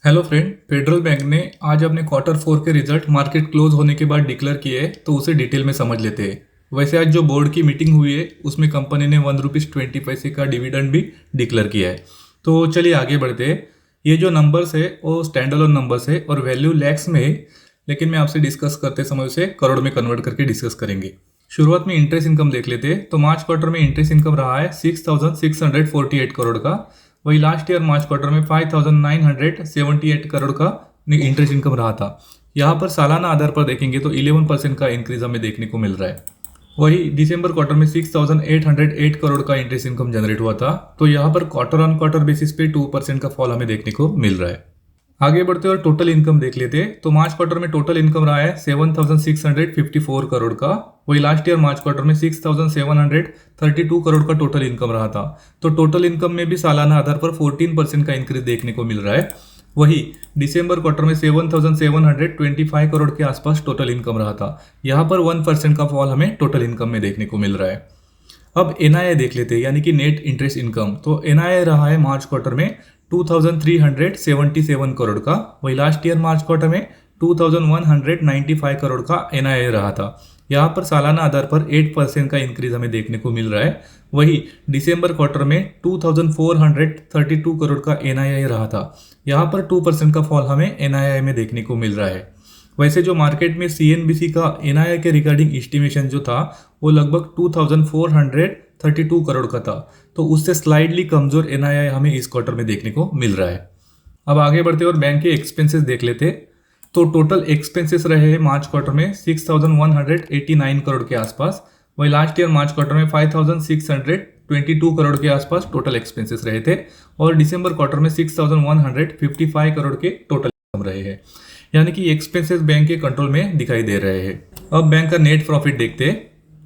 Hello friend, federal bank ने आज अपने क्वार्टर फोर के रिजल्ट मार्केट क्लोज होने के बाद डिक्लेयर किए हैं, तो उसे डिटेल में समझ लेते हैं। वैसे आज जो बोर्ड की मीटिंग हुई है उसमें कंपनी ने ₹1.20 का डिविडेंड भी डिक्लेयर किया है। तो चलिए आगे बढ़ते हैं। ये जो नंबर्स है वो स्टैंड अलोन नंबर्स है और वैल्यू लैक्स में है, लेकिन मैं आपसे डिस्कस करते समय उसे करोड़ में कन्वर्ट करके डिस्कस करेंगे। शुरुआत में इंटरेस्ट इनकम देख लेते हैं। तो मार्च क्वार्टर में इंटरेस्ट इनकम रहा है 6,648 करोड़ का। वही लास्ट ईयर मार्च क्वार्टर में 5,978 करोड़ का इंटरेस्ट इनकम रहा था। यहाँ पर सालाना आधार पर देखेंगे तो 11% का इंक्रीज हमें देखने को मिल रहा है। वही दिसंबर क्वार्टर में 6,808 करोड़ का इंटरेस्ट इनकम जनरेट हुआ था। तो यहाँ पर क्वार्टर ऑन क्वार्टर बेसिस पे 2% का फॉल हमें देखने को मिल रहा है। आगे बढ़ते और टोटल इनकम देख लेते हैं। तो मार्च क्वार्टर में टोटल इनकम रहा है 7,654 करोड़ का। वही लास्ट ईयर मार्च क्वार्टर में 6,732 करोड़ का टोटल इनकम रहा था। तो टोटल इनकम में भी सालाना आधार पर 14% का इंक्रीज देखने को मिल रहा है। वही दिसंबर क्वार्टर में 7,725 करोड़ के आसपास टोटल इनकम रहा था। यहाँ पर 1% का फॉल हमें टोटल इनकम में देखने को मिल रहा है। अब एनआईए देख लेते हैं, यानी कि नेट इंटरेस्ट इनकम। तो एनआईए रहा है मार्च क्वार्टर में 2,377 करोड़ का। वही लास्ट ईयर मार्च क्वार्टर में 2,195 करोड़ का एनआईए रहा था। यहाँ पर सालाना आधार पर 8% का इंक्रीज हमें देखने को मिल रहा है। वही दिसंबर क्वार्टर में 2,432 करोड़ का एनआईए रहा था। यहाँ पर 2% का फॉल हमें एनआईए में देखने को मिल रहा है। वैसे जो मार्केट में सीएनबीसी का एनआईए के रिगार्डिंग एस्टिमेशन जो था वो लगभग 2,432 करोड़ का था। तो उससे स्लाइडली कमजोर एनआईए हमें इस क्वार्टर में देखने को मिल रहा है। अब आगे बढ़ते और बैंक के एक्सपेंसेस देख लेते। तो टोटल एक्सपेंसेस रहे हैं मार्च क्वार्टर में 6,189 करोड़ के आसपास। वही लास्ट ईयर मार्च क्वार्टर में 5,622 करोड़ के आसपास टोटल एक्सपेंसेस रहे थे। और दिसंबर क्वार्टर में 6,155 करोड़ के टोटल इनकम रहे हैं, यानी कि एक्सपेंसेस बैंक के कंट्रोल में दिखाई दे रहे हैं। अब बैंक का नेट प्रॉफिट देखते हैं।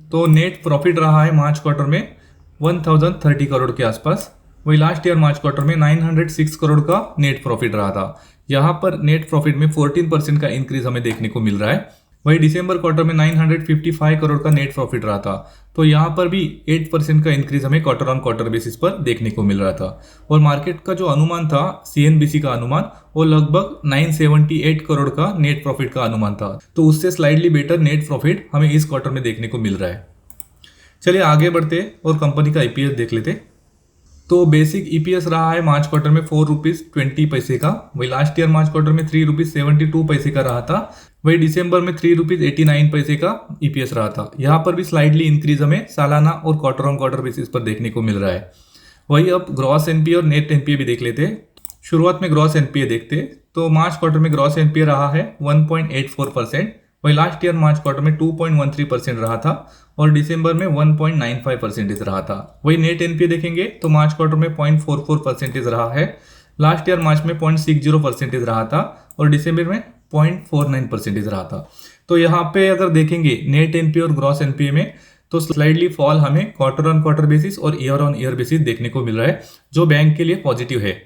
तो नेट प्रॉफिट रहा है मार्च क्वार्टर में 1,030 करोड़ के आसपास। वही लास्ट ईयर मार्च क्वार्टर में 906 करोड़ का नेट प्रॉफिट रहा था। यहाँ पर नेट प्रॉफिट में 14% का इंक्रीज हमें देखने को मिल रहा है। वही दिसंबर क्वार्टर में 955 करोड़ का नेट प्रॉफिट रहा था। तो यहाँ पर भी 8% का इंक्रीज हमें क्वार्टर ऑन क्वार्टर बेसिस पर देखने को मिल रहा था। और मार्केट का जो अनुमान था सीएनबीसी का अनुमान, वो लगभग 978 करोड़ का नेट प्रॉफिट का अनुमान था। तो उससे स्लाइडली बेटर नेट प्रॉफिट हमें इस क्वार्टर में देखने को मिल रहा है। चलिए आगे बढ़ते और कंपनी का ईपीएस देख लेते। तो बेसिक ईपीएस रहा है मार्च क्वार्टर में ₹4.20 का। वही लास्ट ईयर मार्च क्वार्टर में ₹3.72 का रहा था। वही दिसंबर में ₹3.89 का ईपीएस रहा था। यहाँ पर भी स्लाइडली इंक्रीज हमें सालाना और क्वार्टर ऑन क्वार्टर बेसिस पर देखने को मिल रहा है। वही अब ग्रॉस एनपीए और नेट एनपीए भी देख लेते हैं। शुरुआत में ग्रॉस एनपीए देखते। तो मार्च क्वार्टर में ग्रॉस एनपीए रहा है 1.84%। वही लास्ट ईयर मार्च क्वार्टर में 2.13% रहा था। और दिसंबर में 1.95% रहा था। वही नेट एनपीए देखेंगे तो मार्च क्वार्टर में 0.44% रहा है। लास्ट ईयर मार्च में 0.60% रहा था। और दिसंबर में 0.49% रहा था। तो यहाँ पे अगर देखेंगे नेट एनपीए और ग्रॉस एनपीए में, तो स्लाइडली फॉल हमें क्वार्टर ऑन क्वार्टर बेसिस और ईयर ऑन ईयर बेसिस देखने को मिल रहा है, जो बैंक के लिए पॉजिटिव है।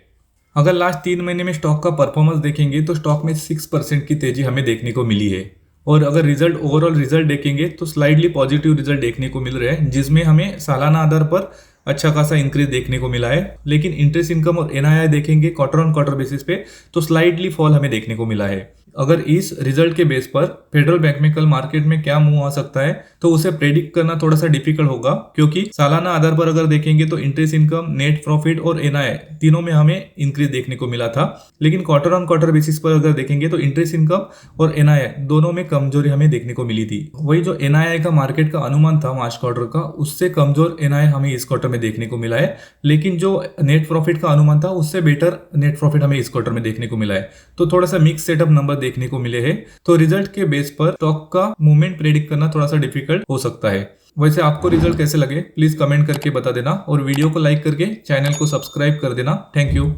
अगर लास्ट 3 महीने में स्टॉक का परफॉर्मेंस देखेंगे तो स्टॉक में 6% की तेजी हमें देखने को मिली है। और अगर रिजल्ट ओवरऑल रिजल्ट देखेंगे तो स्लाइडली पॉजिटिव रिजल्ट देखने को मिल रहे हैं, जिसमें हमें सालाना आधार पर अच्छा खासा इंक्रीज देखने को मिला है। लेकिन इंटरेस्ट इनकम और एनआईआई देखेंगे क्वार्टर ऑन क्वार्टर बेसिस पे, तो स्लाइडली फॉल हमें देखने को मिला है। अगर इस रिजल्ट के बेस पर फेडरल बैंक में कल मार्केट में क्या मूव आ सकता है, तो उसे प्रेडिक्ट करना थोड़ा सा डिफिकल्ट होगा, क्योंकि सालाना आधार पर अगर देखेंगे तो इंटरेस्ट इनकम, नेट प्रॉफिट और एनआईआई तीनों में हमें इंक्रीज देखने को मिला था। लेकिन क्वार्टर ऑन क्वार्टर बेसिस पर अगर देखेंगे तो इंटरेस्ट इनकम और एनआईआई दोनों में कमजोरी हमें देखने को मिली थी। वही जो एनआईआई का मार्केट का अनुमान था मार्च क्वार्टर का, उससे कमजोर एनआईआई हमें इस क्वार्टर में देखने को मिला है। लेकिन जो नेट प्रॉफिट का अनुमान था उससे बेटर नेट प्रॉफिट हमें इस क्वार्टर में देखने को मिला है। तो थोड़ा सा मिक्स सेटअप नंबर देखने को मिले हैं। तो रिजल्ट के बेस पर स्टॉक का मूवमेंट प्रेडिक्ट करना थोड़ा सा डिफिकल्ट हो सकता है। वैसे आपको रिजल्ट कैसे लगे प्लीज कमेंट करके बता देना, और वीडियो को लाइक करके चैनल को सब्सक्राइब कर देना। Thank you.